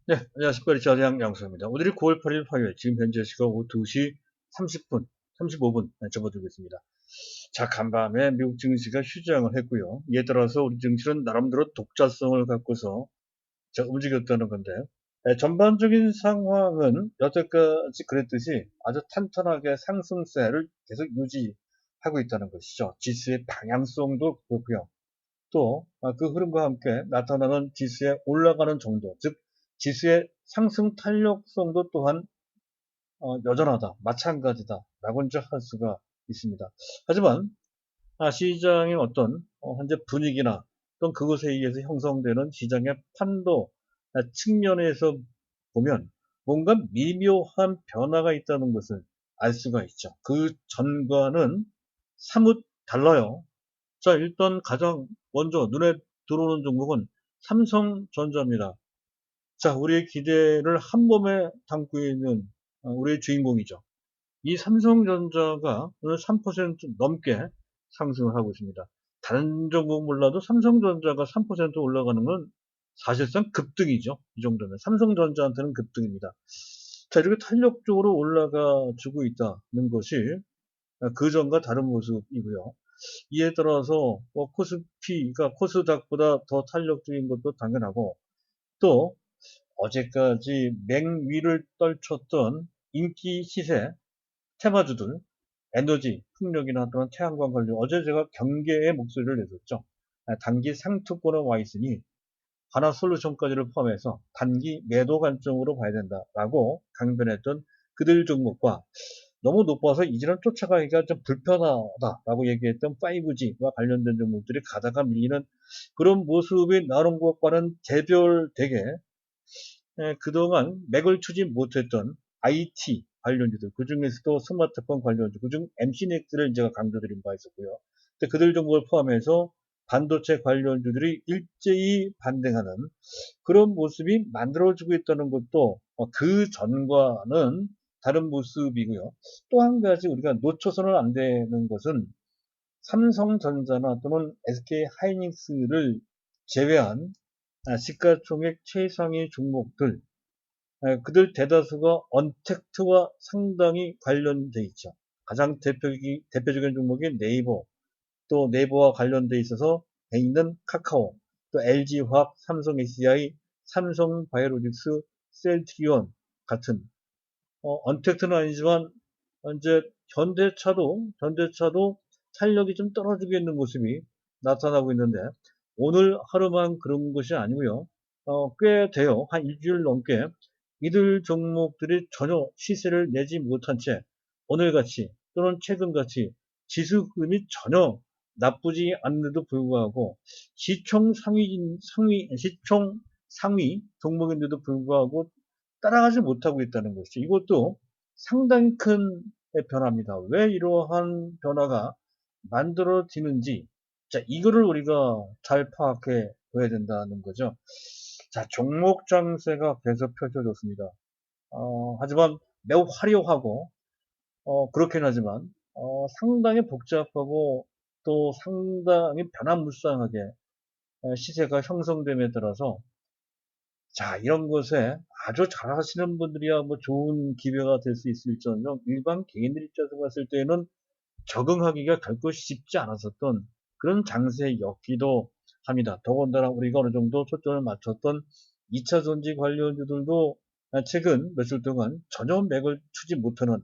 네, 안녕하십니까. 리차드 양수입니다. 오늘이 9월 8일 화요일, 지금 현재 시각 오후 2시 30분, 35분 접어들고 있습니다. 자, 간밤에 미국 증시가 휴장을 했고요. 이에 따라서 우리 증시는 나름대로 독자성을 갖고서 움직였다는 건데요. 전반적인 상황은 여태까지 그랬듯이 아주 탄탄하게 상승세를 계속 유지하고 있다는 것이죠. 지수의 방향성도 그렇고요. 또 그 흐름과 함께 나타나는 지수의 올라가는 정도, 즉 지수의 상승 탄력성도 또한 여전하다, 마찬가지다 라고 이제 할 수가 있습니다. 하지만 시장의 어떤 현재 분위기나 또는 그것에 의해서 형성되는 시장의 판도 측면에서 보면 뭔가 미묘한 변화가 있다는 것을 알 수가 있죠. 그 전과는 사뭇 달라요. 자, 일단 가장 먼저 눈에 들어오는 종목은 삼성전자입니다. 자, 우리의 기대를 한 몸에 담고 있는 우리의 주인공이죠. 이 삼성전자가 오늘 3% 넘게 상승을 하고 있습니다. 다른 종목 몰라도 삼성전자가 3% 올라가는 건 사실상 급등이죠. 이 정도면 삼성전자한테는 급등입니다. 자, 이렇게 탄력적으로 올라가 주고 있다는 것이 그전과 다른 모습이고요. 이에 따라서 코스피가 코스닥보다 더 탄력적인 것도 당연하고, 또 어제까지 맹위를 떨쳤던 인기 시세 테마주들, 에너지, 풍력이나 또는 태양광 관련, 어제 제가 경계의 목소리를 내줬죠. 단기 상투권에 와 있으니 하나솔루션까지를 포함해서 단기 매도 관점으로 봐야 된다라고 강변했던 그들 종목과, 너무 높아서 이제는 쫓아가기가 좀 불편하다라고 얘기했던 5G와 관련된 종목들이 가다가 밀리는 그런 모습이 나오는 것과는 개별되게 그동안 맥을 추지 못했던 IT 관련주들, 그 중에서도 스마트폰 관련주, 그중 MC넥스를 제가 강조드린 바 있었고요. 근데 그들 종목을 포함해서 반도체 관련주들이 일제히 반등하는 그런 모습이 만들어지고 있다는 것도 그 전과는 다른 모습이고요. 또 한 가지 우리가 놓쳐서는 안 되는 것은 삼성전자나 또는 SK하이닉스를 제외한 시가총액 최상위 종목들, 그들 대다수가 언택트와 상당히 관련돼 있죠. 가장 대표적인 종목이 네이버, 또 네이버와 관련돼 있어서 있는 카카오, 또 LG화학, 삼성 SDI, 삼성바이오로직스, 셀트리온 같은 언택트는 아니지만 이제 현대차도 탄력이 좀 떨어지고 있는 모습이 나타나고 있는데, 오늘 하루만 그런 것이 아니고요. 꽤 돼요. 한 일주일 넘게 이들 종목들이 전혀 시세를 내지 못한 채 오늘같이 또는 최근같이 지수 흐름이 전혀 나쁘지 않는데도 불구하고 시총 상위 종목인데도 불구하고 따라가지 못하고 있다는 것이죠. 이것도 상당히 큰 변화입니다. 왜 이러한 변화가 만들어지는지, 자, 이거를 우리가 잘 파악해 둬야 된다는 거죠. 자, 종목 장세가 계속 펼쳐졌습니다. 하지만 매우 화려하고, 그렇긴 하지만, 상당히 복잡하고, 또 상당히 변화무쌍하게 시세가 형성됨에 따라서, 자, 이런 것에 아주 잘하시는 분들이야 뭐 좋은 기회가 될 수 있을지언정 일반 개인들 입장에서 봤을 때는 적응하기가 결코 쉽지 않았었던 그런 장세였기도 합니다. 더군다나 우리가 어느 정도 초점을 맞췄던 2차 전지 관련주들도 최근 며칠 동안 전혀 맥을 추지 못하는,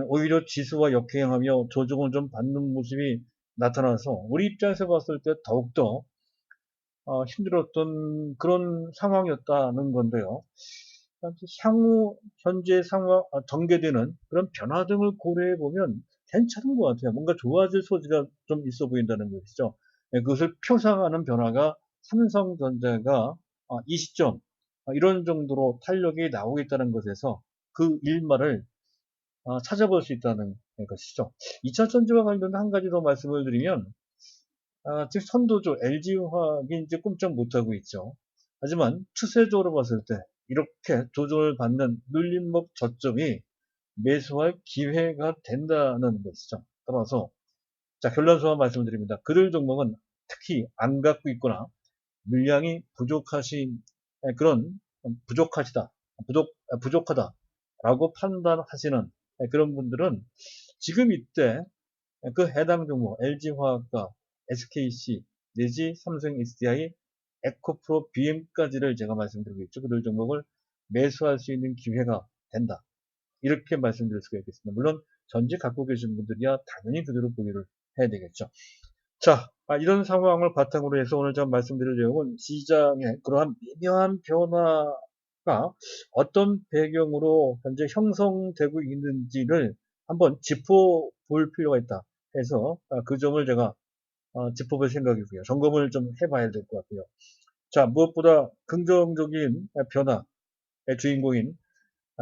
오히려 지수와 역행하며 조정을 좀 받는 모습이 나타나서 우리 입장에서 봤을 때 더욱더 힘들었던 그런 상황이었다는 건데요. 향후 현재 상황, 전개되는 그런 변화 등을 고려해 보면 괜찮은 것 같아요. 뭔가 좋아질 소지가 좀 있어 보인다는 것이죠. 그것을 표상하는 변화가 삼성전자가 이 시점 이런 정도로 탄력이 나오고 있다는 것에서 그 일말을 찾아볼 수 있다는 것이죠. 2차 전지와 관련된 한 가지 더 말씀을 드리면, 지금 선도주 LG화학이 이제 꼼짝 못하고 있죠. 하지만 추세적으로 봤을 때 이렇게 조정을 받는 눌림목 저점이 매수할 기회가 된다는 것이죠. 따라서 자, 결론소만 말씀드립니다. 그들 종목은 특히 안 갖고 있거나 물량이 부족하신 그런 부족하다라고 판단하시는 그런 분들은 지금 이때 그 해당 종목 LG화학과 SKC 내지 삼성 SDI, 에코프로 BM까지를 제가 말씀드리고 있죠. 그들 종목을 매수할 수 있는 기회가 된다. 이렇게 말씀드릴 수가 있겠습니다. 물론 전직 갖고 계신 분들이야 당연히 그대로 보유를 해야 되겠죠. 자, 이런 상황을 바탕으로 해서 오늘 제가 말씀드릴 내용은 시장의 그러한 미묘한 변화가 어떤 배경으로 현재 형성되고 있는지를 한번 짚어볼 필요가 있다 해서 그 점을 제가 짚어볼 생각이고요. 점검을 좀 해봐야 될 것 같고요. 자, 무엇보다 긍정적인 변화의 주인공인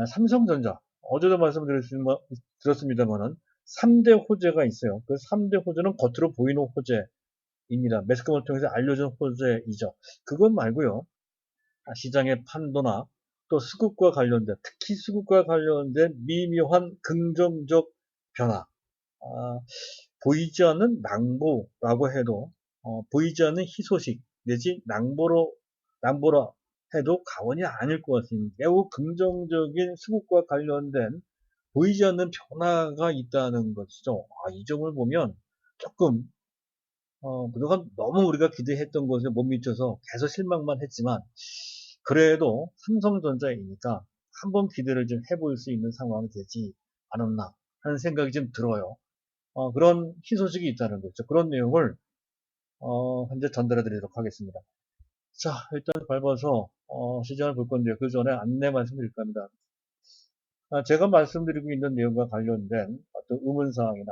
삼성전자. 어제도 말씀드렸습니다만은 3대 호재가 있어요. 그 3대 호재는 겉으로 보이는 호재입니다. 매스컴을 통해서 알려준 호재이죠. 그것 말고요. 시장의 판도나 또 수급과 관련된, 특히 수급과 관련된 미묘한 긍정적 변화. 보이지 않는 낭보라고 해도 보이지 않는 희소식 내지 낭보라 해도 과언이 아닐 것 같습니다. 매우 긍정적인 수급과 관련된 보이지 않는 변화가 있다는 것이죠. 이 점을 보면 조금 그동안 너무 우리가 기대했던 것에 못 미쳐서 계속 실망만 했지만 그래도 삼성전자이니까 한번 기대를 좀 해볼 수 있는 상황이 되지 않았나 하는 생각이 좀 들어요. 그런 희소식이 있다는 거죠. 그런 내용을 현재 전달해 드리도록 하겠습니다. 자, 일단 밟아서 시장을 볼 건데요. 그 전에 안내 말씀드릴까 합니다. 제가 말씀드리고 있는 내용과 관련된 어떤 의문사항이나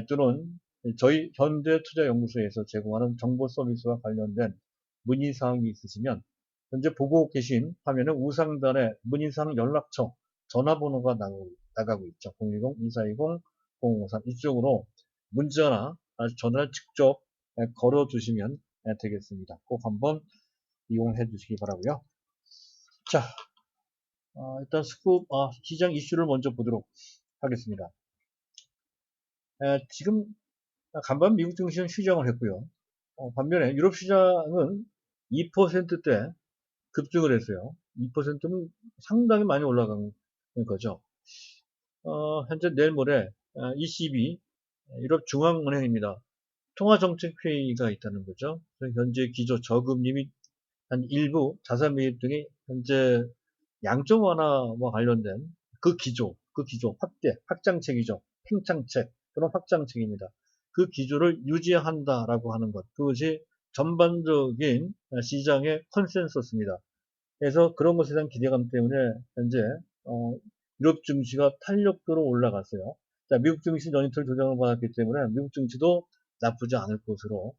또는 저희 현대투자연구소에서 제공하는 정보 서비스와 관련된 문의사항이 있으시면 현재 보고 계신 화면에 우상단에 문의사항 연락처 전화번호가 나가고 있죠. 010-2420-0553 이쪽으로 문자나 전화를 직접 걸어주시면 되겠습니다. 꼭 한번 이용해 주시기 바라고요. 자, 일단 시장 이슈를 먼저 보도록 하겠습니다. 지금 간밤 미국 증시는 휴정을 했고요. 반면에 유럽 시장은 2%대 급등을 했어요. 2%는 상당히 많이 올라간 거죠. 현재 내일 모레 ECB 유럽 중앙은행입니다. 통화정책회의가 있다는 거죠. 현재 기조 저금리 및 한 일부 자산 매입 등이 현재 양적 완화와 관련된 그 기조 확장책이죠. 팽창책 또는 확장책입니다. 그 기조를 유지한다라고 하는 것, 그것이 전반적인 시장의 컨센서스입니다. 그래서 그런 것에 대한 기대감 때문에 현재 유럽 증시가 탄력도로 올라갔어요. 자, 미국 증시 전이틀 조정을 받았기 때문에 미국 증시도 나쁘지 않을 것으로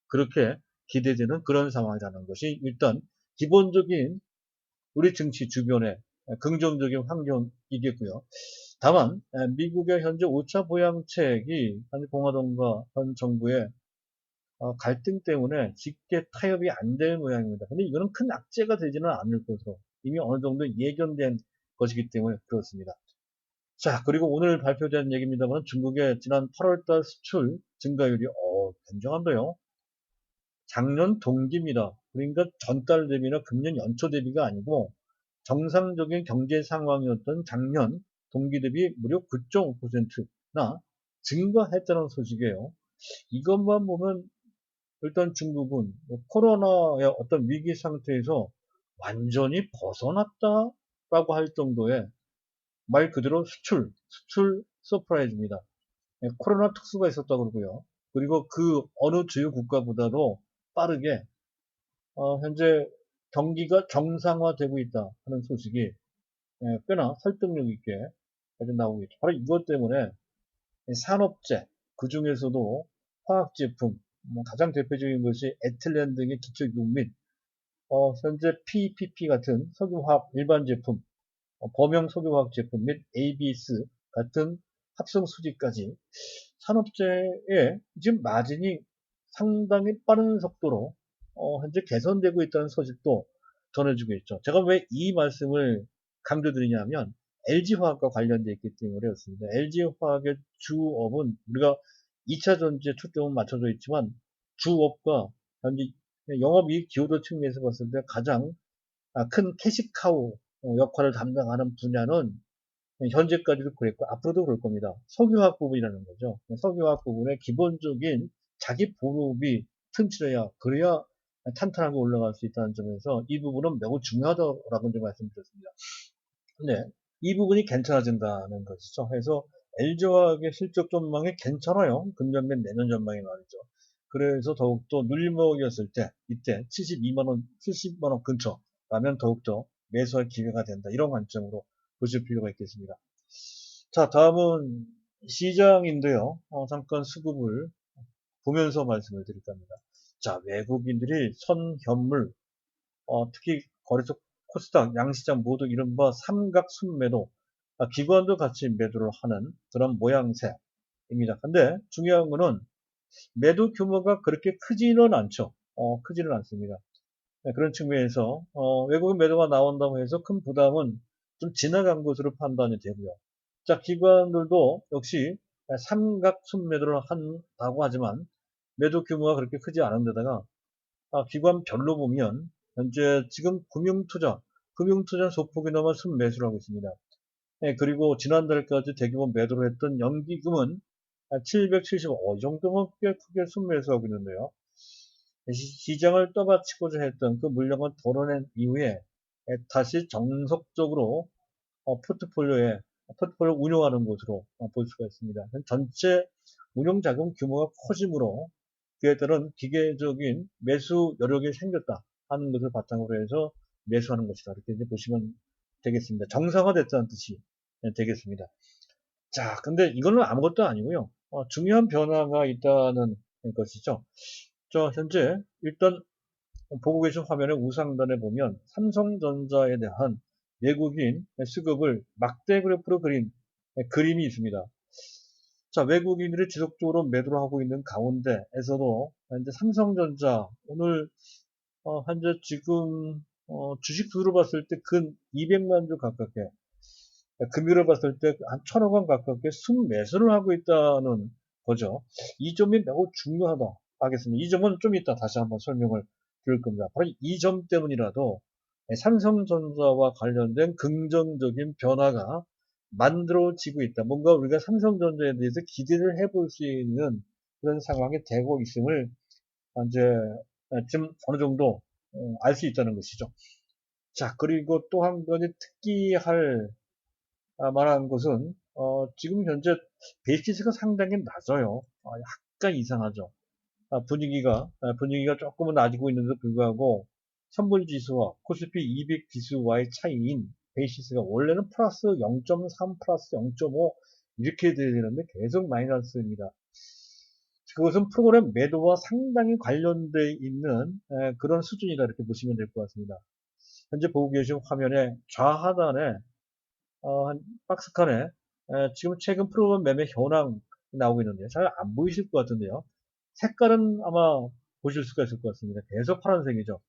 그렇게 기대되는 그런 상황이라는 것이 일단 기본적인 우리 증시 주변의 긍정적인 환경이겠고요. 다만 미국의 현재 5차 보양책이 한 공화당과 현 정부의 갈등 때문에 쉽게 타협이 안 될 모양입니다. 근데 이거는 큰 악재가 되지는 않을 것으로 이미 어느 정도 예견된 것이기 때문에 그렇습니다. 자, 그리고 오늘 발표된 얘기입니다만 중국의 지난 8월달 수출 증가율이 굉장한데요. 작년 동기입니다. 그러니까 전달 대비나 금년 연초 대비가 아니고 정상적인 경제 상황이었던 작년 동기 대비 무려 9.5%나 증가했다는 소식이에요. 이것만 보면 일단 중국은 코로나의 어떤 위기 상태에서 완전히 벗어났다라고 할 정도의 말 그대로 수출 서프라이즈입니다. 코로나 특수가 있었다고 그러고요. 그리고 그 어느 주요 국가보다도 빠르게 현재 경기가 정상화되고 있다 하는 소식이 꽤나 설득력 있게 나오고 있죠. 바로 이것 때문에 산업재, 그 중에서도 화학제품, 가장 대표적인 것이 에틸렌 등의 기초유품 및 현재 PPP 같은 석유화학 일반 제품, 범용 석유화학 제품 및 ABS 같은 합성 수지까지 산업재의 지금 마진이 상당히 빠른 속도로 현재 개선되고 있다는 소식도 전해주고 있죠. 제가 왜 이 말씀을 강조드리냐면 LG화학과 관련되어 있기 때문에 그렇습니다. LG화학의 주업은 우리가 2차 전지에 초점은 맞춰져 있지만 주업과 현재 영업이익 기여도 측면에서 봤을 때 가장 큰 캐시카우 역할을 담당하는 분야는 현재까지도 그랬고 앞으로도 그럴 겁니다. 석유화학 부분이라는 거죠. 석유화학 부분의 기본적인 자기 보급이 튼실해야 그래야 탄탄하게 올라갈 수 있다는 점에서 이 부분은 매우 중요하다라고 좀 말씀드렸습니다. 근데 이 부분이 괜찮아진다는 것이죠. 그래서 LG화학의 실적 전망이 괜찮아요. 금년 및 내년 전망이 말이죠. 그래서 더욱더 눌림목이었을 때 이때 72만원, 70만원 근처라면 더욱더 매수할 기회가 된다. 이런 관점으로 보실 필요가 있겠습니다. 자, 다음은 시장인데요. 잠깐 수급을 보면서 말씀을 드릴까 합니다. 자, 외국인들이 선현물, 특히 거래소 코스닥, 양시장 모두 이른바 삼각 순매도, 기관도 같이 매도를 하는 그런 모양새입니다. 근데 중요한 거는 매도 규모가 그렇게 크지는 않죠. 크지는 않습니다. 네, 그런 측면에서 외국인 매도가 나온다고 해서 큰 부담은 좀 지나간 것으로 판단이 되고요. 자, 기관들도 역시 삼각 순매도를 한다고 하지만 매도 규모가 그렇게 크지 않은 데다가 기관별로 보면 현재 지금 금융투자 소폭이 넘어 순매수를 하고 있습니다. 네, 그리고 지난달까지 대규모 매도를 했던 연기금은 775, 이 정도면 꽤 크게 순매수하고 있는데요. 시장을 떠받치고자 했던 그 물량을 덜어낸 이후에 다시 정석적으로 포트폴리오 운용하는 것으로 볼 수가 있습니다. 전체 운용 자금 규모가 커지므로 그에 따른 기계적인 매수 여력이 생겼다 하는 것을 바탕으로 해서 매수하는 것이다. 이렇게 이제 보시면 되겠습니다. 정상화됐다는 뜻이 되겠습니다. 자, 근데 이거는 아무것도 아니고요. 중요한 변화가 있다는 것이죠. 자, 현재 일단 보고 계신 화면의 우상단에 보면 삼성전자에 대한 외국인 수급을 막대 그래프로 그린 그림이 있습니다. 자, 외국인들이 지속적으로 매도를 하고 있는 가운데에서도 이제 삼성전자 오늘 현재 지금 주식 수로 봤을 때 근 200만 주 가깝게 금요일을 봤을 때 한 1,000억 원 가깝게 순매수를 하고 있다는 거죠. 이 점이 매우 중요하다 하겠습니다. 이 점은 좀 이따 다시 한번 설명을 드릴 겁니다. 바로 이 점 때문이라도 삼성전자와 관련된 긍정적인 변화가 만들어지고 있다. 뭔가 우리가 삼성전자에 대해서 기대를 해볼 수 있는 그런 상황이 되고 있음을 이제 지금 어느 정도 알 수 있다는 것이죠. 자, 그리고 또 한 가지 특기할 만한 것은 지금 현재 베이시스가 상당히 낮아요. 약간 이상하죠. 분위기가 조금은 낮고 있는데도 불구하고 선물지수와 코스피 200 지수와의 차이인 베이시스가 원래는 플러스 0.3 플러스 0.5 이렇게 돼야 되는데 계속 마이너스입니다. 그것은 프로그램 매도와 상당히 관련되어 있는 그런 수준이다 이렇게 보시면 될 것 같습니다. 현재 보고 계신 화면의 좌하단에 한 박스칸에 지금 최근 프로그램 매매 현황이 나오고 있는데 잘 안 보이실 것 같은데요. 색깔은 아마 보실 수가 있을 것 같습니다. 계속 파란색이죠.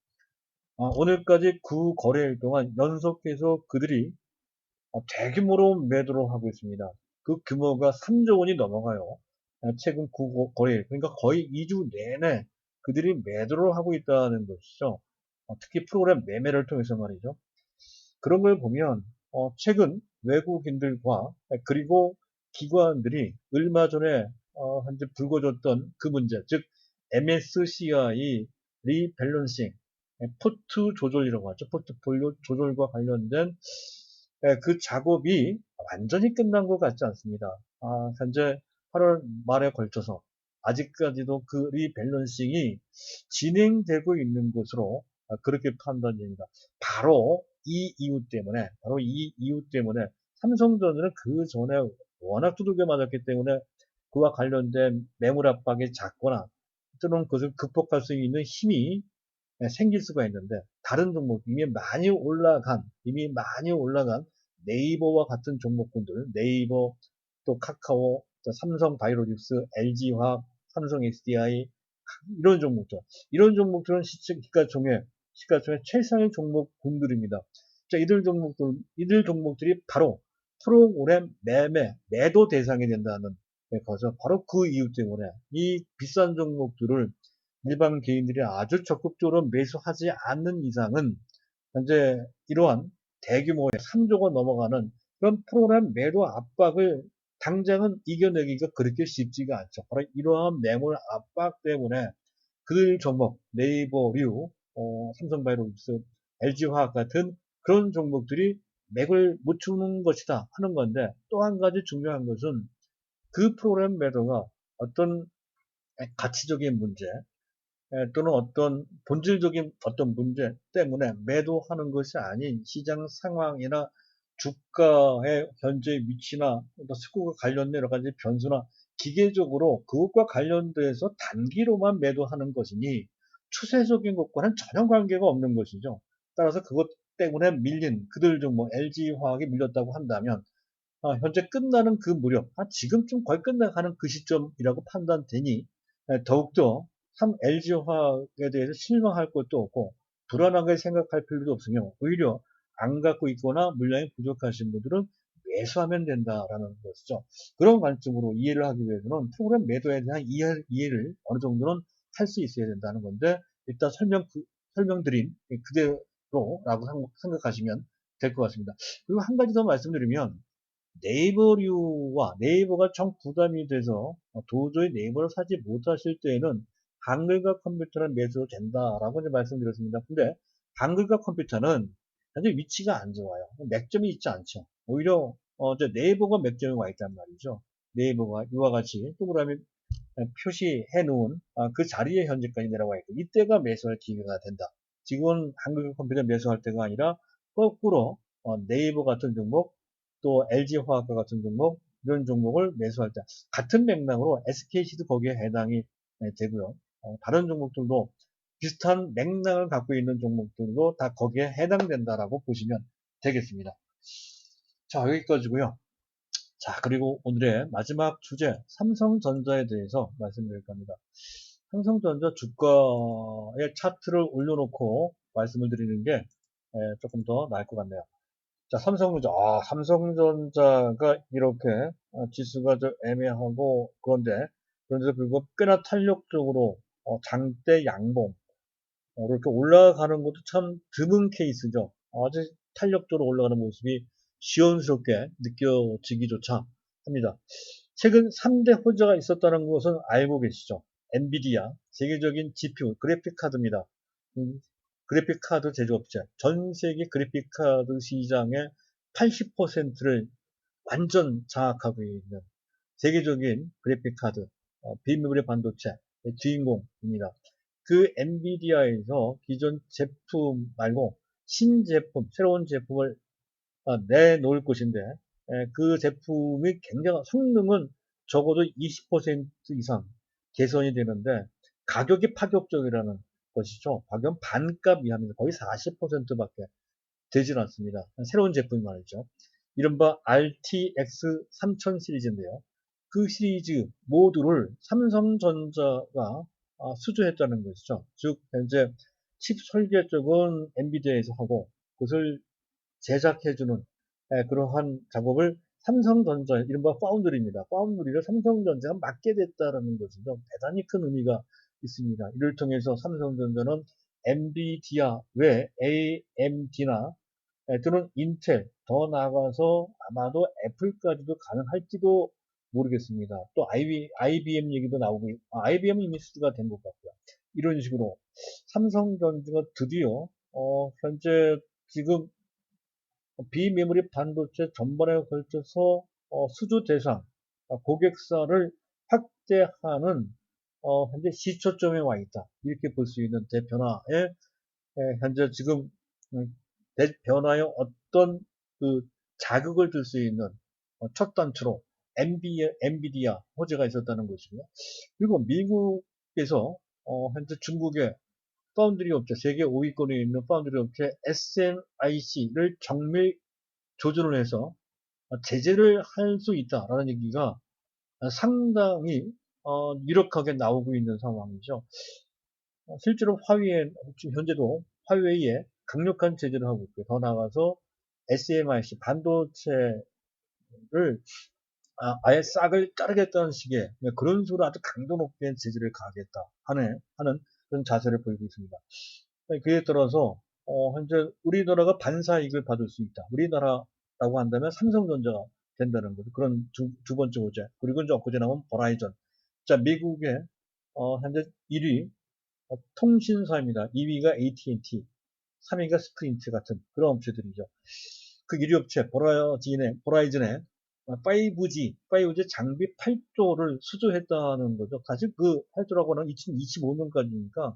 오늘까지 9거래일 동안 연속해서 그들이 대규모로 매도를 하고 있습니다. 그 규모가 3조 원이 넘어가요. 최근 9거래일, 그러니까 거의 2주 내내 그들이 매도를 하고 있다는 것이죠. 특히 프로그램 매매를 통해서 말이죠. 그런 걸 보면 최근 외국인들과 그리고 기관들이 얼마 전에 현재 불거졌던 그 문제, 즉 MSCI 리밸런싱, 포트 조절이라고 하죠. 포트폴리오 조절과 관련된 그 작업이 완전히 끝난 것 같지 않습니다. 현재 8월 말에 걸쳐서 아직까지도 그 리밸런싱이 진행되고 있는 것으로 그렇게 판단됩니다. 바로 이 이유 때문에 삼성전자는 그 전에 워낙 두들겨 맞았기 때문에 그와 관련된 매물 압박이 작거나 또는 그것을 극복할 수 있는 힘이 생길 수가 있는데 다른 종목 이미 많이 올라간 네이버와 같은 종목군들 네이버 또 카카오 또 삼성 바이오로직스 LG화학 삼성 SDI 이런 종목들은 시가총액 최상의 종목군들입니다. 자, 이들 종목들이 바로 프로그램 매도 대상이 된다는 거죠. 바로 그 이유 때문에 이 비싼 종목들을 일반 개인들이 아주 적극적으로 매수하지 않는 이상은 현재 이러한 대규모의 3조가 넘어가는 그런 프로그램 매도 압박을 당장은 이겨내기가 그렇게 쉽지가 않죠. 바로 이러한 매물 압박 때문에 그 종목, 네이버류, 삼성바이오로직스, LG화학 같은 그런 종목들이 맥을 못 추는 것이다 하는 건데, 또 한 가지 중요한 것은 그 프로그램 매도가 어떤 가치적인 문제, 또는 어떤 본질적인 어떤 문제 때문에 매도하는 것이 아닌 시장 상황이나 주가의 현재 위치나 또 스코어가 관련된 여러 가지 변수나 기계적으로 그것과 관련돼서 단기로만 매도하는 것이니 추세적인 것과는 전혀 관계가 없는 것이죠. 따라서 그것 때문에 밀린 그들 중 뭐 LG화학이 밀렸다고 한다면 현재 끝나는 그 무렵, 지금쯤 거의 끝나가는 그 시점이라고 판단되니 더욱더 LG화학에 대해서 실망할 것도 없고 불안하게 생각할 필요도 없으며 오히려 안 갖고 있거나 물량이 부족하신 분들은 매수하면 된다라는 것이죠. 그런 관점으로 이해를 하기 위해서는 프로그램 매도에 대한 이해를 어느 정도는 할 수 있어야 된다는 건데 일단 설명드린 그대로라고 생각하시면 될 것 같습니다. 그리고 한 가지 더 말씀드리면 네이버류와 네이버가 정 부담이 돼서 도저히 네이버를 사지 못하실 때에는 한글과 컴퓨터는 매수도 된다라고 이제 말씀드렸습니다. 근데 한글과 컴퓨터는 현재 위치가 안 좋아요. 맥점이 있지 않죠. 오히려 이제 네이버가 맥점이 와 있단 말이죠. 네이버가 이와 같이 동그라미 표시해 놓은 그 자리에 현재까지 내려와 있고 이때가 매수할 기회가 된다. 지금은 한글과 컴퓨터 매수할 때가 아니라 거꾸로 네이버 같은 종목 또 LG화학과 같은 종목 이런 종목을 매수할 때 같은 맥락으로 SKC도 거기에 해당이 되고요. 다른 종목들도 비슷한 맥락을 갖고 있는 종목들도 다 거기에 해당된다라고 보시면 되겠습니다. 자, 여기까지고요. 자, 그리고 오늘의 마지막 주제 삼성전자에 대해서 말씀드릴 겁니다. 삼성전자 주가의 차트를 올려놓고 말씀을 드리는 게 조금 더 나을 것 같네요. 자, 삼성전자가 이렇게 지수가 좀 애매하고 그런데도 불구하고 꽤나 탄력적으로 장대 양봉 이렇게 올라가는 것도 참 드문 케이스죠. 아주 탄력적으로 올라가는 모습이 시원스럽게 느껴지기조차 합니다. 최근 3대 호재가 있었다는 것은 알고 계시죠? 엔비디아, 세계적인 GPU, 그래픽 카드입니다. 그래픽 카드 제조업체, 전 세계 그래픽 카드 시장의 80%를 완전 장악하고 있는 세계적인 그래픽 카드, 비메모리 반도체 주인공입니다. 그 엔비디아에서 기존 제품 말고 신제품, 새로운 제품을 내놓을 것인데 그 제품이 굉장한 성능은 적어도 20% 이상 개선이 되는데 가격이 파격적이라는 것이죠. 가격은 반값 이하입니다. 거의 40%밖에 되질 않습니다. 새로운 제품이 말이죠. 이른바 RTX 3000 시리즈인데요. 그 시리즈 모두를 삼성전자가 수주했다는 것이죠. 즉 현재 칩 설계 쪽은 엔비디아에서 하고 그것을 제작해주는 그러한 작업을 삼성전자, 이른바 파운드리입니다. 파운드리를 삼성전자가 맡게 됐다는 것이죠. 대단히 큰 의미가 있습니다. 이를 통해서 삼성전자는 엔비디아 외 AMD나 또는 인텔, 더 나아가서 아마도 애플까지도 가능할지도 모르겠습니다. 또 IBM 얘기도 나오고, IBM은 이미 수주가 된 것 같고요. 이런 식으로 삼성전자가 드디어 현재 지금 비메모리 반도체 전반에 걸쳐서 수주 대상 고객사를 확대하는 현재 시초점에 와 있다. 이렇게 볼 수 있는 대변화에 현재 지금 대변화에 어떤 그 자극을 줄 수 있는 첫 단추로 엔비디아 호재가 있었다는 것이고요. 그리고 미국에서 현재 중국의 파운드리 업체, 세계 5위권에 있는 파운드리 업체 SMIC를 정밀 조준을 해서 제재를 할 수 있다라는 얘기가 상당히 유력하게 나오고 있는 상황이죠. 실제로 지금 현재도 화웨이에 강력한 제재를 하고 있고요. 더 나아가서 SMIC 반도체를 아예 싹을 자르겠다는 식의 그런 식으로 아주 강도 높게 제재를 가하겠다 하는 그런 자세를 보이고 있습니다. 그에 따라서 현재 우리나라가 반사이익을 받을 수 있다. 우리나라라고 한다면 삼성전자가 된다는 거죠. 그런 두 번째 호재. 그리고 이제 엊그제 나온 버라이전. 자, 미국의 현재 1위 통신사입니다. 2위가 AT&T, 3위가 스프린트 같은 그런 업체들이죠. 그 1위 업체 버라이즌의 5G 장비 8조를 수주했다는 거죠. 사실 그 8조라고 하는 2025년까지니까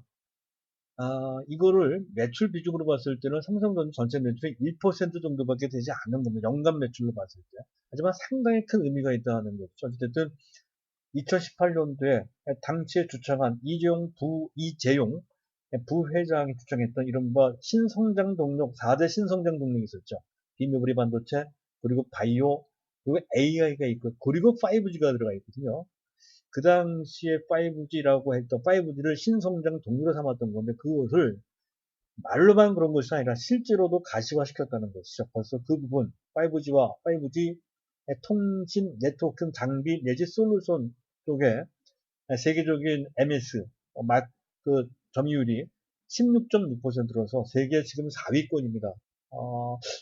이거를 매출 비중으로 봤을 때는 삼성전자 전체 매출의 1% 정도밖에 되지 않는 겁니다. 연간 매출로 봤을 때. 하지만 상당히 큰 의미가 있다는 거죠. 어쨌든 2018년도에 당시에 주창한 이재용 부회장이 주창했던 이른바 신성장 동력, 4대 신성장 동력이 있었죠. 비메모리 반도체, 그리고 바이오, 그리고 AI가 있고, 그리고 5G가 들어가 있거든요. 그 당시에 5G라고 했던 5G를 신성장 동력으로 삼았던 건데, 그것을 말로만 그런 것이 아니라 실제로도 가시화시켰다는 것이죠. 벌써 그 부분, 5G와 5G 통신 네트워크 장비 내지 솔루션 쪽에 세계적인 MS, 그 점유율이 16.6%라서 세계 지금 4위권입니다.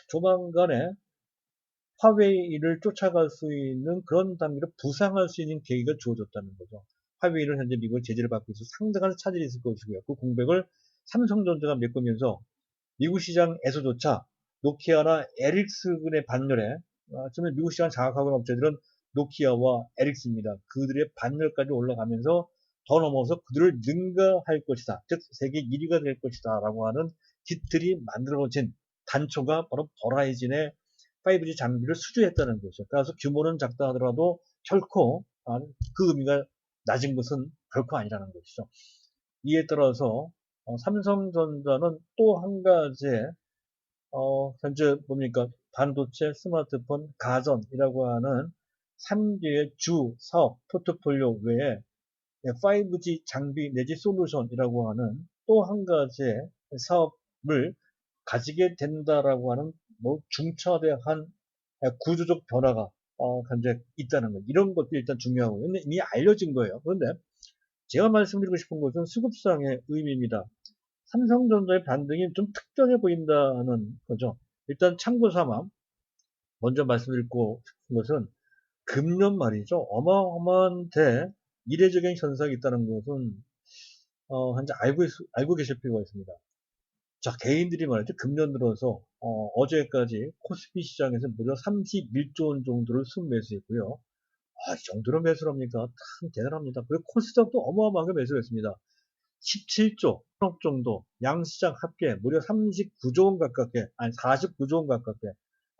조만간에 화웨이를 쫓아갈 수 있는 그런 단계로 부상할 수 있는 계기가 주어졌다는 거죠. 화웨이는 현재 미국의 제재를 받고 있어 상당한 차질이 있을 것이고요. 그 공백을 삼성전자가 메꾸면서 미국 시장에서조차 노키아나 에릭슨의 반열에 지금 미국 시장 장악하고 있는 업체들은 노키아와 에릭슨입니다. 그들의 반열까지 올라가면서 더 넘어서 그들을 능가할 것이다. 즉 세계 1위가 될 것이다 라고 하는 깃들이 만들어진 단초가 바로 버라이즌의 5G 장비를 수주했다는 거죠. 그래서 규모는 작다 하더라도 결코 그 의미가 낮은 것은 결코 아니라는 것이죠. 이에 따라서 삼성전자는 또 한 가지 현재 뭡니까 반도체, 스마트폰, 가전이라고 하는 3개의 주 사업 포트폴리오 외에 5G 장비 내지 솔루션이라고 하는 또 한 가지의 사업을 가지게 된다라고 하는 뭐 중차대한 구조적 변화가 현재 있다는 거. 이런 것도 일단 중요하고요. 근데 이미 알려진 거예요. 그런데 제가 말씀드리고 싶은 것은 수급상의 의미입니다. 삼성전자의 반등이 좀 특별해 보인다는 거죠. 일단 참고 삼아 먼저 말씀드리고 싶은 것은 금년 말이죠. 어마어마한 이례적인 현상이 있다는 것은 현재 알고 계실 필요가 있습니다. 자, 개인들이 말이죠. 금년 들어서 어제까지 코스피 시장에서 무려 31조 원 정도를 순매수했고요. 이 정도로 매수를 합니까? 참 대단합니다. 그리고 코스닥도 어마어마하게 매수를 했습니다. 17조 원 정도 양시장 합계 무려 39조 원 가깝게 49조 원 가깝게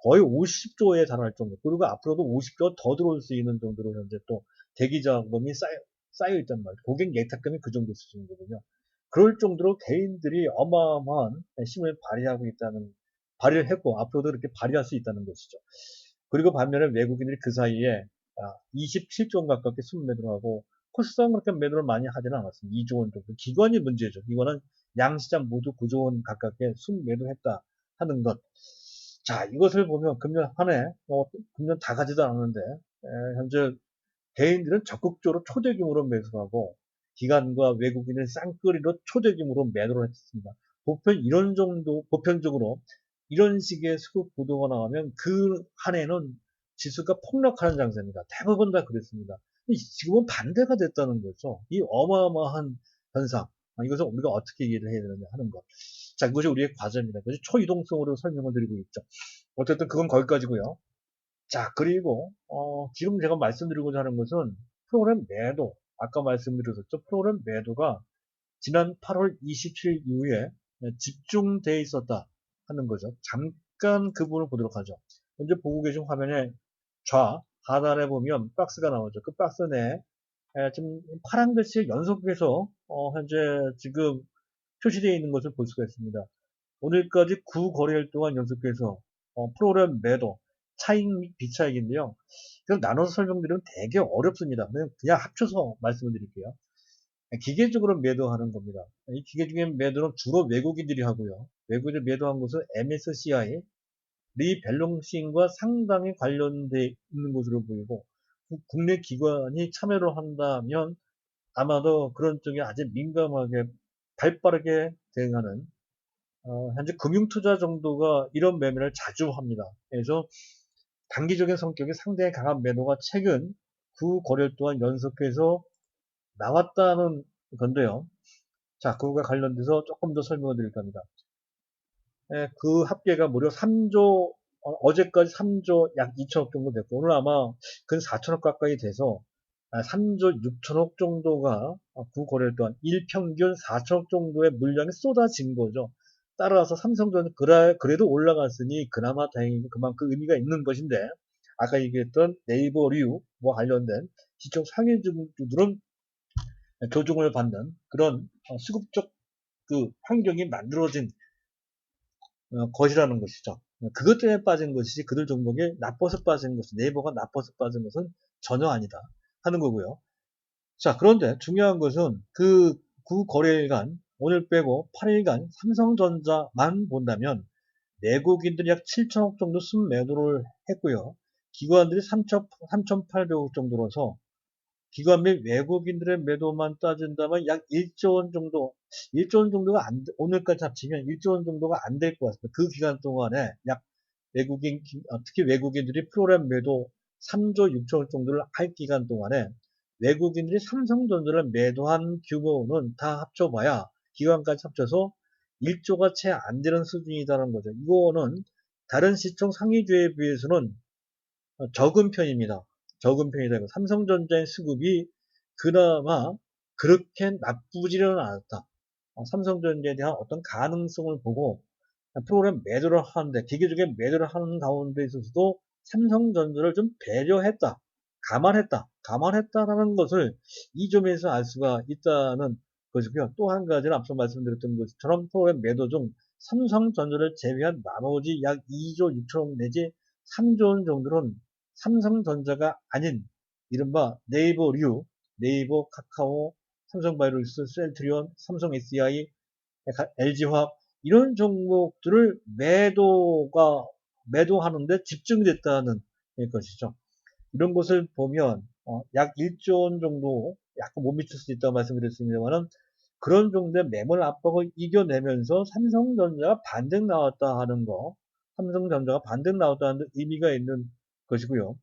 거의 50조에 달할 정도 그리고 앞으로도 50조 더 들어올 수 있는 정도로 현재 또 대기 자금이 쌓여 있단 말이에요. 고객 예탁금이 그 정도 수준이거든요. 그럴 정도로 개인들이 어마어마한 힘을 발휘를 했고 앞으로도 이렇게 발휘할 수 있다는 것이죠. 그리고 반면에 외국인들이 그 사이에 27조 원 가깝게 순매도를 하고 코스닥은 그렇게 매도를 많이 하지는 않았습니다. 2조 원 정도. 기관이 문제죠. 이거는 양시장 모두 9조 원 가깝게 순매도했다 하는 것. 자, 이것을 보면 금년 한 해, 금년 다 가지도 않았는데, 현재 개인들은 적극적으로 초대규모로 매수하고, 기관과 외국인의 쌍끌이로 초대규모로 매도를 했습니다. 보편적으로 이런 식의 수급 구도가 나오면 그 한 해는 지수가 폭락하는 장세입니다. 대부분 다 그랬습니다. 지금은 반대가 됐다는 거죠. 이 어마어마한 현상. 이것을 우리가 어떻게 이해를 해야 되느냐 하는 것. 자, 그것이 우리의 과제입니다. 그것이 초이동성으로 설명을 드리고 있죠. 어쨌든 그건 거기까지고요. 자, 그리고 지금 제가 말씀드리고자 하는 것은 프로그램 매도. 아까 말씀드렸었죠. 프로그램 매도가 지난 8월 27일 이후에 집중되어 있었다 하는 거죠. 잠깐 그 부분을 보도록 하죠. 현재 보고 계신 화면에 하단에 보면 박스가 나오죠. 그 박스 내에 지금 파란 글씨 연속해서 현재 지금 표시되어 있는 것을 볼 수가 있습니다. 오늘까지 9거래일 동안 연속해서 프로그램 매도, 차익 및 비차익인데요. 그럼 나눠서 설명드리면 되게 어렵습니다. 그냥 합쳐서 말씀을 드릴게요. 기계적으로 매도하는 겁니다. 이 기계적인 매도는 주로 외국인들이 하고요. 외국인들이 매도한 것은 MSCI, 리밸런싱과 상당히 관련되어 있는 것으로 보이고 국내 기관이 참여를 한다면 아마도 그런 쪽에 아주 민감하게 발빠르게 대응하는 현재 금융투자 정도가 이런 매매를 자주 합니다. 그래서 단기적인 성격이 상당히 강한 매도가 최근 그 거래일 동안 연속해서 나왔다는 건데요. 자, 그거와 관련돼서 조금 더 설명을 드릴까 합니다. 그 합계가 무려 3조, 어제까지 3조 약 2천억 정도 됐고, 오늘 아마 근 4천억 가까이 돼서 3조 6천억 정도가 그 거래일 동안 일평균 4천억 정도의 물량이 쏟아진 거죠. 따라서 삼성전자 그래도 올라갔으니 그나마 다행이고 그만큼 의미가 있는 것인데, 아까 얘기했던 네이버류와 관련된 시총 상위주들은 조종을 받는 그런 수급적 그 환경이 만들어진 것이라는 것이죠. 그것 때문에 빠진 것이지 그들 종목이 나빠서 빠진 것이 네이버가 나빠서 빠진 것은 전혀 아니다 하는 거고요. 자, 그런데 중요한 것은 그 거래일간 오늘 빼고 8일간 삼성전자만 본다면 내국인들이 약 7천억 정도 순매도를 했고요. 기관들이 3,800억 정도로서 기관 및 외국인들의 매도만 따진다면 약 1조 원 정도, 1조 원 정도가 오늘까지 합치면 1조 원 정도가 안 될 것 같습니다. 그 기간 동안에 약 특히 외국인들이 프로그램 매도 3조 6천억 정도를 할 기간 동안에 외국인들이 삼성전자를 매도한 규모는 다 합쳐봐야 기간까지 합쳐서 1조가 채 안 되는 수준이라는 거죠. 이거는 다른 시총 상위주에 비해서는 적은 편입니다. 적은 편이다. 삼성전자의 수급이 그나마 그렇게 나쁘지는 않았다. 삼성전자에 대한 어떤 가능성을 보고 프로그램 매도를 하는데 기계적인 매도를 하는 가운데 있어서도 삼성전자를 좀 배려했다. 감안했다라는 것을 이 점에서 알 수가 있다는 것이고요. 또 한 가지는 앞서 말씀드렸던 것처럼 프로그램 매도 중 삼성전자를 제외한 나머지 약 2조 6천억 내지 3조 원 정도는 삼성전자가 아닌 이른바 네이버류, 네이버, 카카오, 삼성바이오로스, 셀트리온, 삼성 SDI, LG화학 이런 종목들을 매도하는데 집중됐다는 것이죠. 이런 것을 보면 약 1조 원 정도 약간 못 미칠 수 있다고 말씀드렸습니다만은 그런 정도의 매물 압박을 이겨내면서 삼성전자가 반등 나왔다 하는 거, 삼성전자가 반등 나왔다는 데 의미가 있는 것이고요.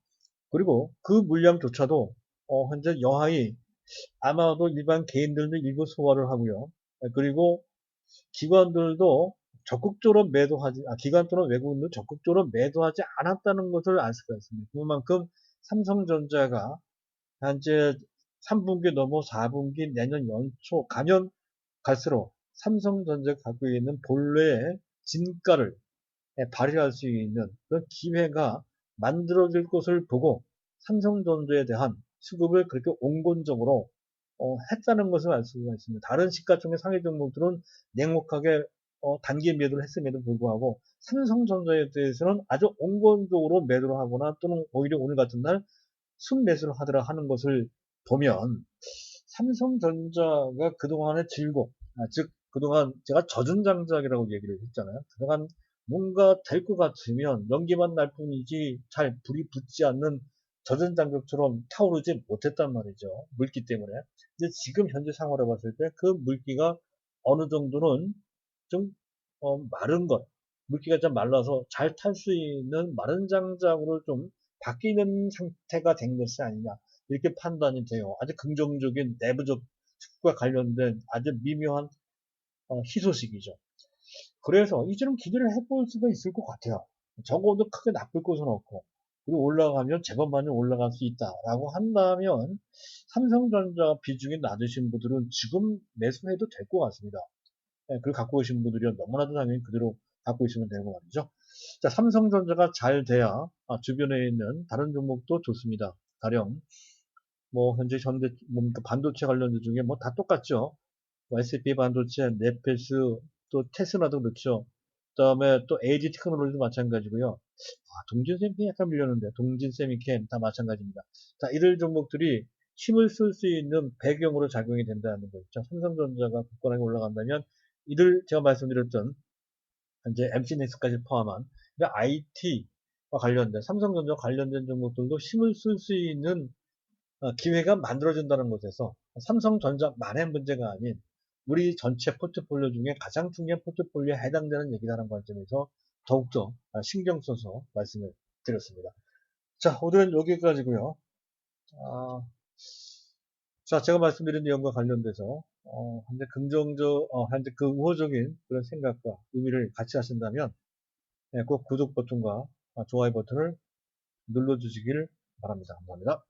그리고 그 물량조차도 현재 여하이 아마도 일반 개인들도 일부 소화를 하고요. 그리고 기관들도 적극적으로 기관 또는 외국인도 적극적으로 매도하지 않았다는 것을 알 수가 있습니다. 그만큼 삼성전자가 현재 3분기 넘어 4분기 내년 연초 가면 갈수록 삼성전자가 갖고 있는 본래의 진가를 발휘할 수 있는 그런 기회가 만들어질 것을 보고 삼성전자에 대한 수급을 그렇게 온건적으로 했다는 것을 알 수가 있습니다. 다른 시가총액 상위 종목들은 냉혹하게 단기 매도를 했음에도 불구하고 삼성전자에 대해서는 아주 온건적으로 매도를 하거나 또는 오히려 오늘 같은 날 순매수를 하더라 하는 것을 보면 삼성전자가 그동안의 즐겁, 즉 그동안 제가 젖은 장작이라고 얘기를 했잖아요. 그동안 뭔가 될 것 같으면 연기만 날 뿐이지 잘 불이 붙지 않는 젖은 장작처럼 타오르지 못했단 말이죠. 물기 때문에. 근데 지금 현재 상황을 봤을 때 그 물기가 어느 정도는 좀 마른 것, 물기가 좀 말라서 잘 탈 수 있는 마른 장작으로 좀 바뀌는 상태가 된 것이 아니냐 이렇게 판단이 돼요. 아주 긍정적인 내부적 축구와 관련된 아주 미묘한 희소식이죠. 그래서 이제는 기대를 해볼 수가 있을 것 같아요. 적어도 크게 나쁠 것은 없고 그리고 올라가면 제법 많이 올라갈 수 있다라고 한다면 삼성전자 비중이 낮으신 분들은 지금 매수해도 될 것 같습니다. 그걸 갖고 계신 분들이 너무나도 당연히 그대로 갖고 있으면 되고 말이죠. 자, 삼성전자가 잘 돼야 주변에 있는 다른 종목도 좋습니다. 가령 현재 반도체 관련주 중에 다 똑같죠. SK 반도체, 네페스, 또 테스라도 그렇죠. 그다음에 또 LG 테크놀로지도 마찬가지고요. 동진세미캠 약간 밀렸는데 동진세미캠 다 마찬가지입니다. 자, 이들 종목들이 힘을 쓸 수 있는 배경으로 작용이 된다는 거죠. 삼성전자가 굳건하게 올라간다면 이들 제가 말씀드렸던 현재 MC넥스까지 포함한 IT와 관련된 삼성전자 관련된 종목들도 힘을 쓸 수 있는 기회가 만들어진다는 것에서 삼성전자만의 문제가 아닌 우리 전체 포트폴리오 중에 가장 중요한 포트폴리오에 해당되는 얘기라는 관점에서 더욱더 신경 써서 말씀을 드렸습니다. 자, 오늘은 여기까지고요. 자, 제가 말씀드린 내용과 관련돼서 현재 현재 그 우호적인 그런 생각과 의미를 같이 하신다면 꼭 구독 버튼과 좋아요 버튼을 눌러주시길 바랍니다. 감사합니다.